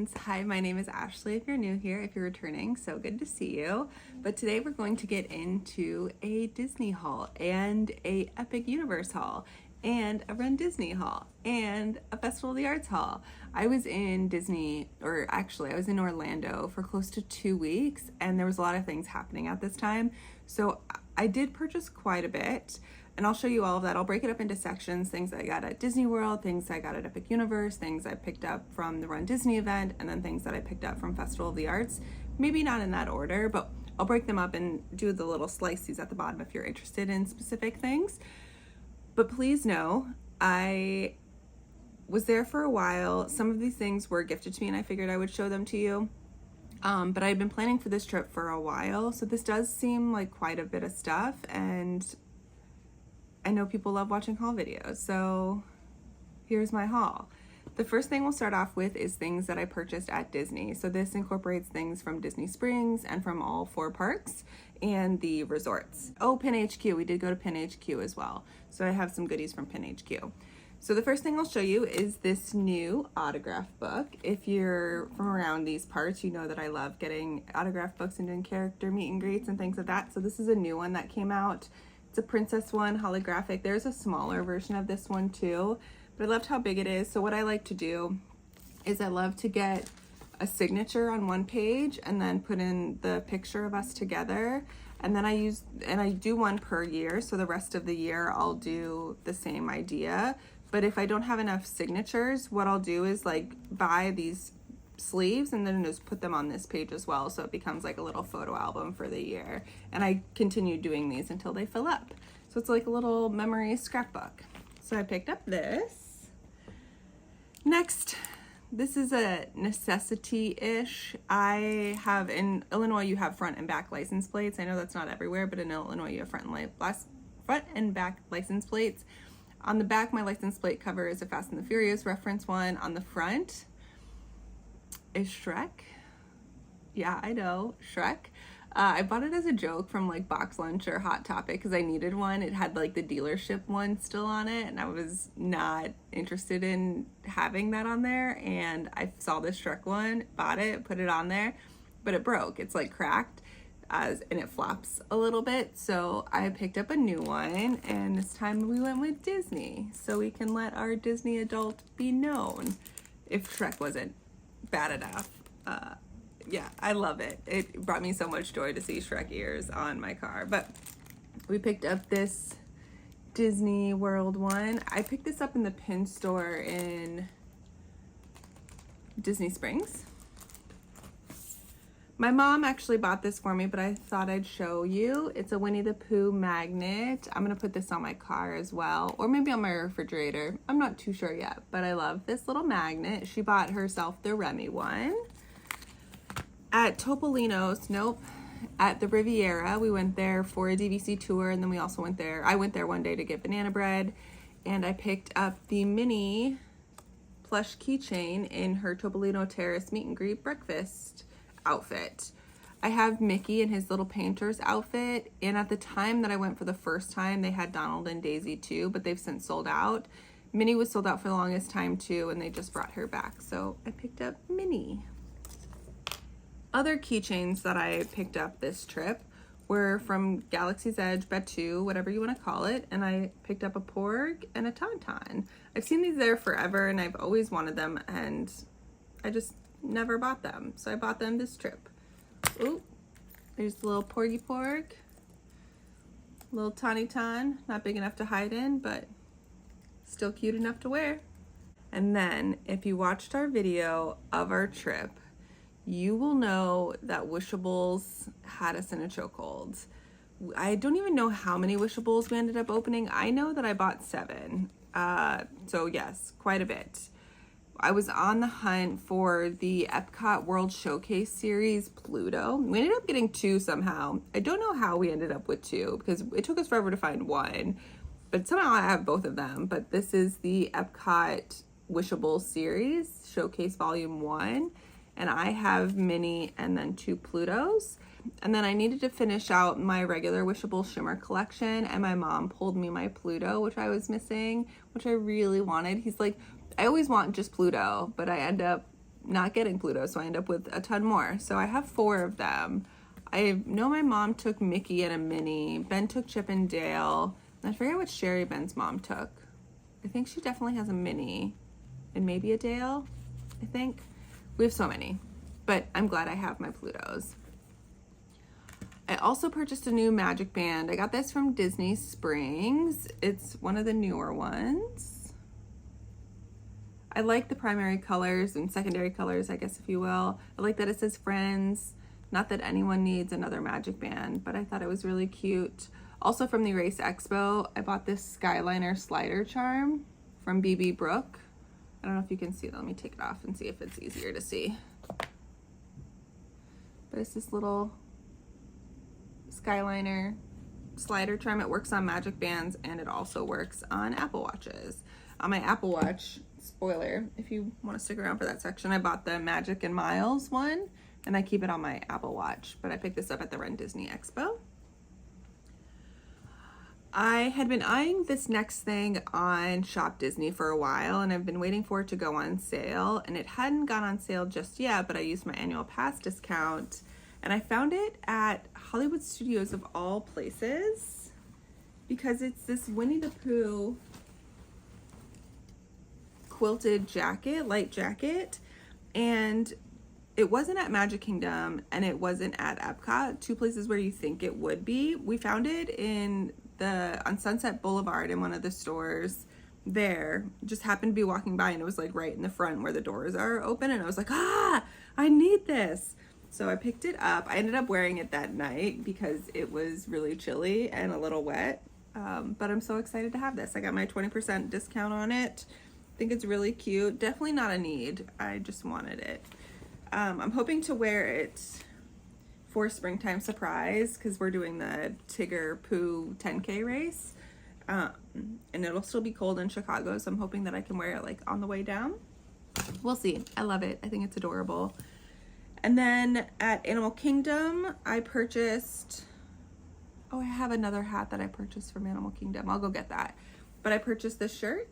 friends. Hi, my name is Ashley if you're new here. If you're returning, so good to see you. But today we're going to get into a Disney haul and a Epic Universe haul and a runDisney haul and a Festival of the Arts haul. I was in I was in Orlando for close to 2 weeks, and there was a lot of things happening at this time. So I did purchase quite a bit. And I'll show you all of that. I'll break it up into sections, things I got at Disney World, things I got at Epic Universe, things I picked up from the runDisney event, and then things that I picked up from Festival of the Arts. Maybe not in that order, but I'll break them up and do the little slices at the bottom if you're interested in specific things. But please know, I was there for a while. Some of these things were gifted to me and I figured I would show them to you. But I've been planning for this trip for a while, so this does seem like quite a bit of stuff, and I know people love watching haul videos, so here's my haul. The first thing we'll start off with is things that I purchased at Disney. So this incorporates things from Disney Springs and from all 4 parks and the resorts. Oh, Pin HQ, we did go to Pin HQ as well. So I have some goodies from Pin HQ. So the first thing I'll show you is this new autograph book. If you're from around these parts, you know that I love getting autograph books and doing character meet and greets and things like that. So this is a new one that came out. It's a princess one, holographic. There's a smaller version of this one too, but I loved how big it is. So what I like to do is I love to get a signature on one page and then put in the picture of us together. And then I do one per year. So the rest of the year I'll do the same idea. But if I don't have enough signatures, what I'll do is like buy these sleeves and then just put them on this page as well, so it becomes like a little photo album for the year. And I continue doing these until they fill up, so it's like a little memory scrapbook. So I picked up this. Next, this is a necessity-ish. I have, in Illinois you have front and back license plates. I know that's not everywhere, but in Illinois you have front and back license plates. On the back, my license plate cover is a Fast and the Furious reference one. On the front is Shrek. Yeah, I know, Shrek. I bought it as a joke from like Box Lunch or Hot Topic because I needed one. It had like the dealership one still on it, and I was not interested in having that on there. And I saw this Shrek one, bought it, put it on there, but it broke. It's like cracked and it flops a little bit. So I picked up a new one, and this time we went with Disney, so we can let our Disney adult be known if Shrek wasn't bad enough. Yeah, I love it. It brought me so much joy to see Shrek ears on my car. But we picked up this Disney World one. I picked this up in the pin store in Disney Springs. My mom actually bought this for me, but I thought I'd show you. It's a Winnie the Pooh magnet. I'm gonna put this on my car as well, or maybe on my refrigerator. I'm not too sure yet, but I love this little magnet. She bought herself the Remy one. At Topolino's, at the Riviera, we went there for a DVC tour, and then we also went there. I went there one day to get banana bread, and I picked up the mini plush keychain in her Topolino Terrace meet and greet breakfast outfit. I have Mickey in his little painter's outfit, and at the time that I went for the first time, they had Donald and Daisy too, but they've since sold out. Minnie was sold out for the longest time too, and they just brought her back, so I picked up Minnie. Other keychains that I picked up this trip were from Galaxy's Edge, Batu, whatever you want to call it, and I picked up a Porg and a Tauntaun. I've seen these there forever, and I've always wanted them, and I just never bought them, so I bought them this trip. Ooh, there's the little Porgy Porg, little Tauntaun, not big enough to hide in, but still cute enough to wear. And then, if you watched our video of our trip, you will know that Wishables had us in a chokehold. I don't even know how many Wishables we ended up opening. I know that I bought 7, so yes, quite a bit. I was on the hunt for the Epcot World Showcase Series Pluto. We ended up getting 2 somehow. I don't know how we ended up with 2 because it took us forever to find one, but somehow I have both of them. But this is the Epcot Wishable Series Showcase Volume 1, and I have Minnie and then 2 Plutos. And then I needed to finish out my regular Wishable Shimmer collection, and my mom pulled me my Pluto, which I was missing, which I really wanted. He's like, I always want just Pluto, but I end up not getting Pluto, so I end up with a ton more. So I have 4 of them. I know my mom took Mickey and a Minnie. Ben took Chip and Dale. And I forget what Sherry Ben's mom took. I think she definitely has a Minnie and maybe a Dale, I think. We have so many, but I'm glad I have my Plutos. I also purchased a new magic band. I got this from Disney Springs. It's one of the newer ones. I like the primary colors and secondary colors, I guess, if you will. I like that it says Friends. Not that anyone needs another magic band, but I thought it was really cute. Also from the Erase Expo, I bought this Skyliner slider charm from BB Brook. I don't know if you can see that. Let me take it off and see if it's easier to see. But it's this little Skyliner slider charm. It works on magic bands and it also works on Apple Watches. On my Apple Watch, spoiler, if you want to stick around for that section, I bought the Magic and Miles one and I keep it on my Apple Watch, but I picked this up at the runDisney Expo. I had been eyeing this next thing on Shop Disney for a while and I've been waiting for it to go on sale, and it hadn't gone on sale just yet, but I used my annual pass discount and I found it at Hollywood Studios of all places because it's this Winnie the Pooh quilted jacket, light jacket, and it wasn't at Magic Kingdom and it wasn't at Epcot, 2 places where you think it would be. We found it on Sunset Boulevard in one of the stores there. Just happened to be walking by and it was like right in the front where the doors are open, and I was like, I need this. So I picked it up. I ended up wearing it that night because it was really chilly and a little wet, but I'm so excited to have this. I got my 20% discount on it. I think it's really cute. Definitely not a need. I just wanted it. I'm hoping to wear it for Springtime Surprise because we're doing the Tigger Pooh 10K race, and it'll still be cold in Chicago, so I'm hoping that I can wear it like on the way down. We'll see. I love it. I think it's adorable. And then at Animal Kingdom, I purchased, I have another hat that I purchased from Animal Kingdom. I'll go get that. But I purchased this shirt.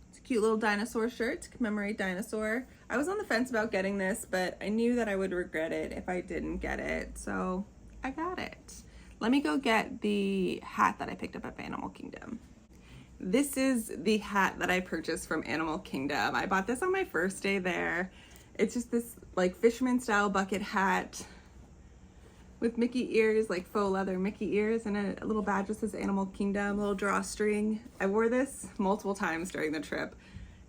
It's a cute little dinosaur shirt to commemorate Dinosaur. I was on the fence about getting this, but I knew that I would regret it if I didn't get it, so I got it. Let me go get the hat that I picked up at Animal Kingdom. This is the hat that I purchased from Animal Kingdom. I bought this on my first day there. It's just this like fisherman style bucket hat with Mickey ears, like faux leather Mickey ears, and a little badge that says Animal Kingdom, a little drawstring. I wore this multiple times during the trip.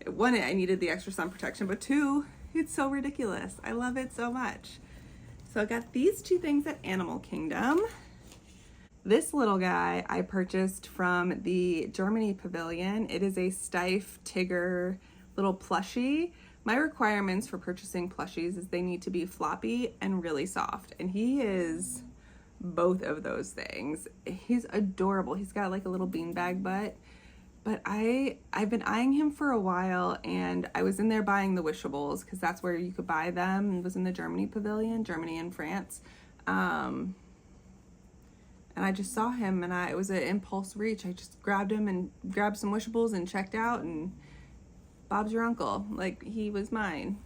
1, I needed the extra sun protection, but 2, it's so ridiculous. I love it so much. So I got these 2 things at Animal Kingdom. This little guy I purchased from the Germany Pavilion. It is a Steiff Tigger little plushie. My requirements for purchasing plushies is they need to be floppy and really soft, and he is both of those things. He's adorable. He's got like a little beanbag butt, but I've been eyeing him for a while, and I was in there buying the Wishables because that's where you could buy them. It was in the Germany Pavilion, Germany and France. And I just saw him, and it was an impulse reach. I just grabbed him and grabbed some Wishables and checked out, and Bob's your uncle. Like, he was mine.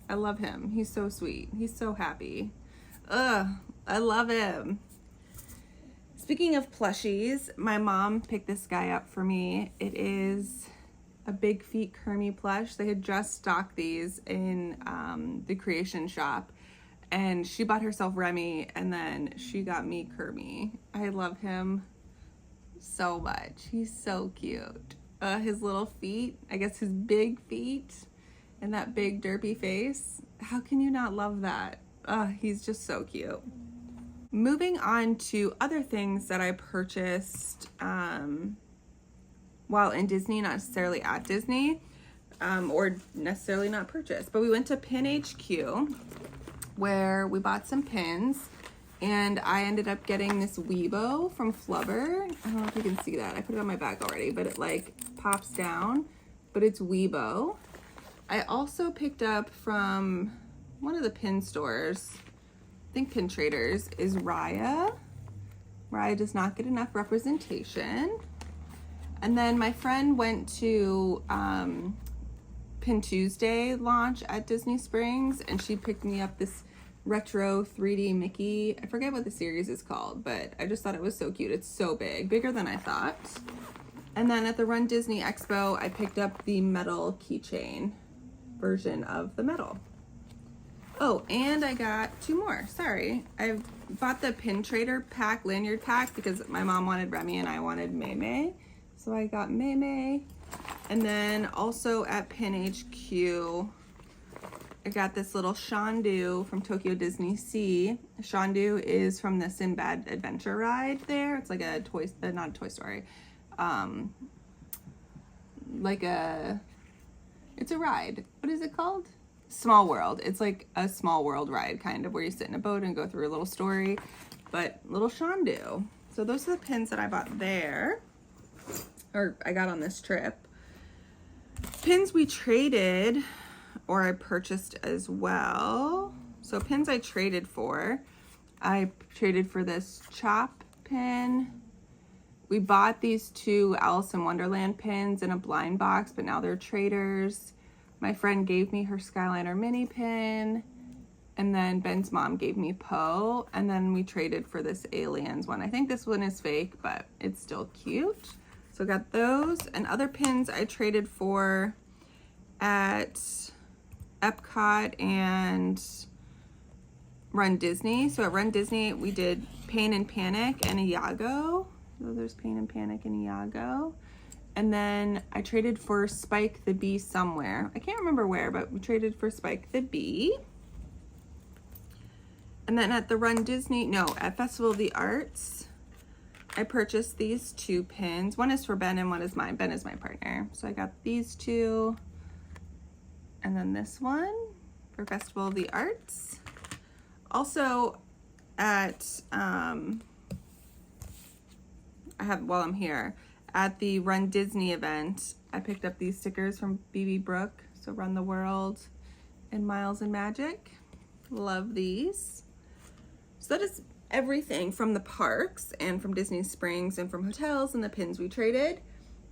I love him. He's so sweet. He's so happy. I love him. Speaking of plushies, my mom picked this guy up for me. It is a Big Feet Kermie plush. They had just stocked these in the Creation Shop, and she bought herself Remy, and then she got me Kermie. I love him so much. He's so cute. His little feet, I guess his big feet, and that big derpy face. How can you not love that? He's just so cute. Moving on to other things that I purchased while in Disney, not necessarily at Disney, or necessarily not purchased, but we went to Pin HQ where we bought some pins, and I ended up getting this Weibo from Flubber. I don't know if you can see that. I put it on my back already, but it like pops down, but it's Weibo. I also picked up from one of the pin stores, I think Pin Traders, is Raya. Raya does not get enough representation. And then my friend went to Pin Tuesday launch at Disney Springs, and she picked me up this retro 3D Mickey. I forget what the series is called, but I just thought it was so cute. It's so big, bigger than I thought. And then at the Run Disney Expo, I picked up the metal keychain version of the metal. Oh, and I got two more. Sorry. I bought the Pin Trader pack, lanyard pack, because my mom wanted Remy and I wanted Mei Mei. So I got Mei Mei. And then also at Pin HQ, I got this little Shandu from Tokyo Disney Sea. Shandu is from the Sinbad Adventure ride there. It's like a toy, not a Toy Story. It's a ride. What is it called? Small World. It's like a Small World ride, kind of, where you sit in a boat and go through a little story, but little Shandu. So those are the pins that I bought there, or I got on this trip. Pins we traded, or I purchased as well. So pins I traded for this Chop pin. We bought these two Alice in Wonderland pins in a blind box, but now they're traders. My friend gave me her Skyliner mini pin, and then Ben's mom gave me Poe, and then we traded for this Aliens one. I think this one is fake, but it's still cute. So I got those, and other pins I traded for at Epcot and Run Disney. So at Run Disney, we did Pain and Panic and Iago. So there's Pain and Panic and Iago. And then I traded for Spike the Bee somewhere. I can't remember where, but we traded for Spike the Bee. And then at the at Festival of the Arts, I purchased these two pins. One is for Ben and one is mine. Ben is my partner. So I got these two. And then this one for Festival of the Arts. Also at, while I'm here, at the Run Disney event, I picked up these stickers from BB Brooke. So Run the World and Miles and Magic. Love these. So that is everything from the parks and from Disney Springs and from hotels and the pins we traded.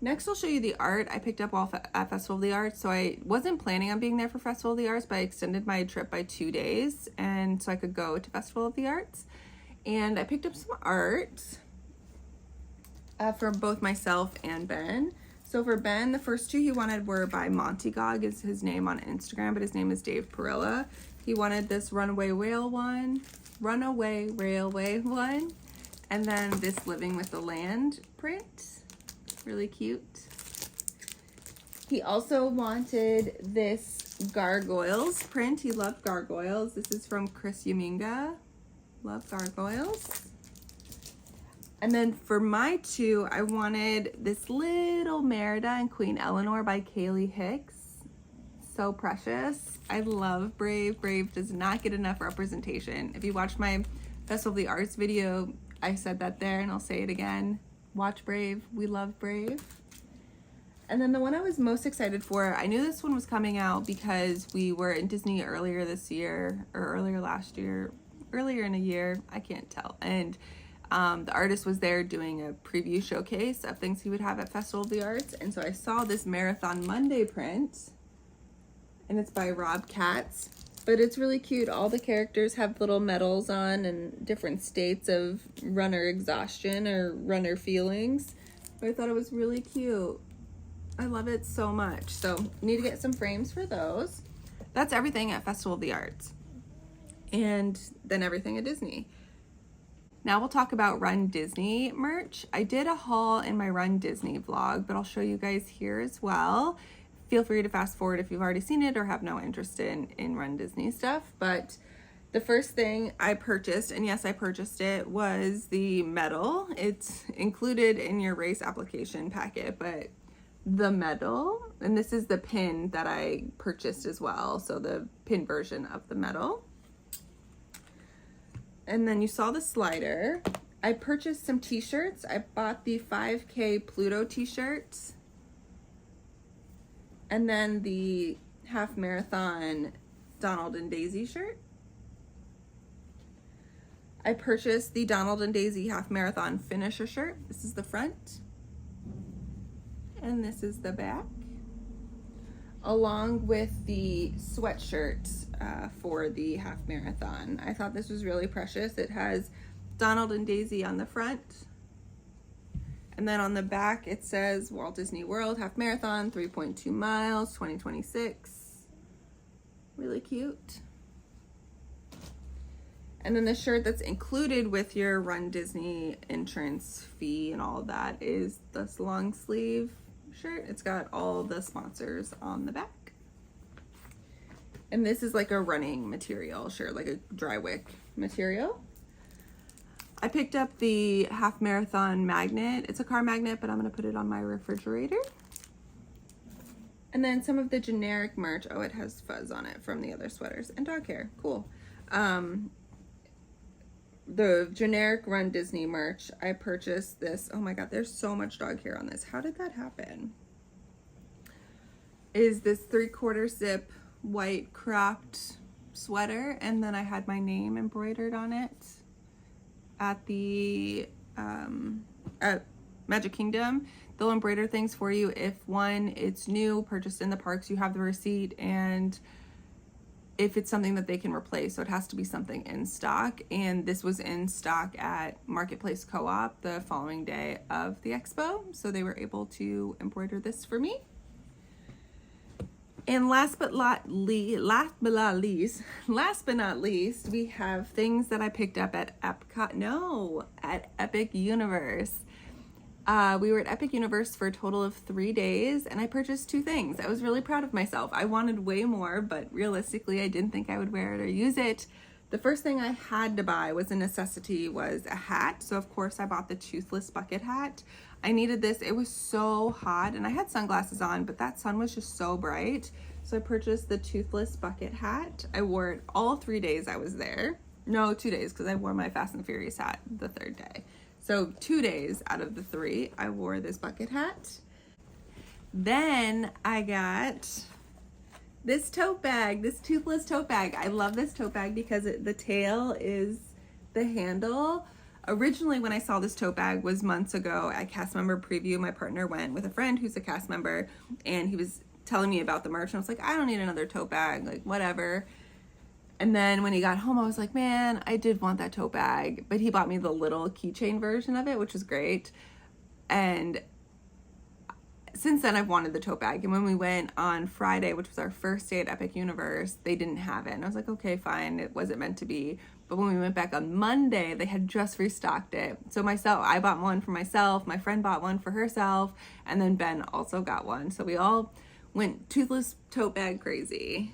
Next, I'll show you the art I picked up at Festival of the Arts. So I wasn't planning on being there for Festival of the Arts, but I extended my trip by 2 days, and so I could go to Festival of the Arts. And I picked up some art for both myself and Ben. So for Ben, the first two he wanted were by Monty Gog, is his name on Instagram, but his name is Dave Perilla. He wanted this Runaway Railway one, and then this Living with the Land print. Really cute. He also wanted this Gargoyles print. He loved gargoyles. This is from Chris Yaminga. Love gargoyles. And then for my two, I wanted this little Merida and Queen Eleanor by Kaylee Hicks. So precious. I love Brave. Brave does not get enough representation. If you watch my Festival of the Arts video, I said that there, and I'll say it again. Watch Brave. We love Brave. And then the one I was most excited for, I knew this one was coming out because we were in Disney earlier this year, or earlier last year, earlier in a year, I can't tell. And the artist was there doing a preview showcase of things he would have at Festival of the Arts. And so I saw this Marathon Monday print, and it's by Rob Katz, but it's really cute. All the characters have little medals on and different states of runner exhaustion or runner feelings. But I thought it was really cute. I love it so much. So need to get some frames for those. That's everything at Festival of the Arts. And then everything at Disney. Now we'll talk about Run Disney merch. I did a haul in my Run Disney vlog, but I'll show you guys here as well. Feel free to fast forward if you've already seen it or have no interest in Run Disney stuff. But the first thing I purchased, and yes, I purchased it, was the medal. It's included in your race application packet, but the medal, and this is the pin that I purchased as well. So the pin version of the medal. And then you saw the slider. I purchased some t-shirts. I bought the 5K Pluto t-shirts. And then the half marathon Donald and Daisy shirt. I purchased the Donald and Daisy half marathon finisher shirt. This is the front. And this is the back. along with the sweatshirt for the half marathon. I thought this was really precious. It has Donald and Daisy on the front, and then on the back it says Walt Disney World Half Marathon, 3.2 miles, 2026. Really cute. And then the shirt that's included with your Run Disney entrance fee and all of that is this long sleeve shirt. It's got all the sponsors on the back. And this is like a running material shirt, like a dry wick material. I picked up the half marathon magnet. It's a car magnet, but I'm gonna put it on my refrigerator. And then some of the generic merch. Oh, it has fuzz on it from the other sweaters and dog hair. Cool. The generic Run Disney merch. I purchased this. Oh my God, there's so much dog hair on this. How did that happen? Is this 3/4 zip white cropped sweater, and then I had my name embroidered on it at the at Magic Kingdom. They'll embroider things for you if one, it's new, purchased in the parks, you have the receipt, and if it's something that they can replace. So it has to be something in stock, and this was in stock at Marketplace Co-op the following day of the expo, so they were able to embroider this for me. And last but not least, we have things that I picked up at at Epic Universe. We were at Epic Universe for a total of 3 days, and I purchased 2 things. I was really proud of myself. I wanted way more, but realistically, I didn't think I would wear it or use it. The first thing I had to buy was a necessity, was a hat. So of course I bought the toothless bucket hat. I needed this. It was so hot, and I had sunglasses on, but that sun was just so bright. So I purchased the toothless bucket hat. I wore it all 3 days I was there. No, 2 days, because I wore my Fast and Furious hat the 3rd day. So 2 days out of the 3, I wore this bucket hat. Then I got this tote bag, this toothless tote bag. I love this tote bag because the tail is the handle. Originally, when I saw this tote bag was months ago at cast member preview. My partner went with a friend who's a cast member, and he was telling me about the merch, and I was like, I don't need another tote bag, like whatever. And then when he got home, I was like, man, I did want that tote bag. But he bought me the little keychain version of it, which was great. And since then, I've wanted the tote bag. And when we went on Friday, which was our first day at Epic Universe, they didn't have it. And I was like, okay, fine. It wasn't meant to be. But when we went back on Monday, they had just restocked it. So I bought one for myself. My friend bought one for herself. And then Ben also got one. So we all went toothless tote bag crazy.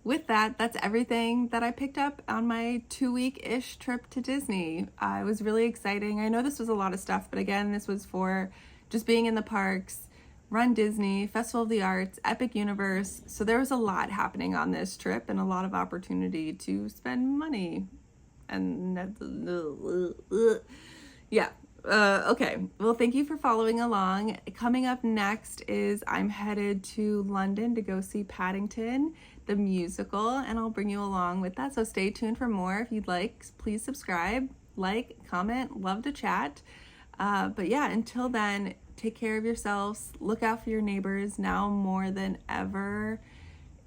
With that, that's everything that I picked up on my 2-week-ish trip to Disney. It was really exciting. I know this was a lot of stuff, but again, this was for just being in the parks, Run Disney, Festival of the Arts, Epic Universe. So there was a lot happening on this trip and a lot of opportunity to spend money. And yeah. Okay, well, thank you for following along. Coming up next is I'm headed to London to go see Paddington, the musical, and I'll bring you along with that. So stay tuned for more. If you'd like, please subscribe, like, comment, love to chat. But yeah, until then, take care of yourselves, look out for your neighbors now more than ever,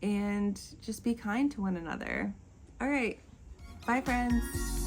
and just be kind to one another. All right, bye friends.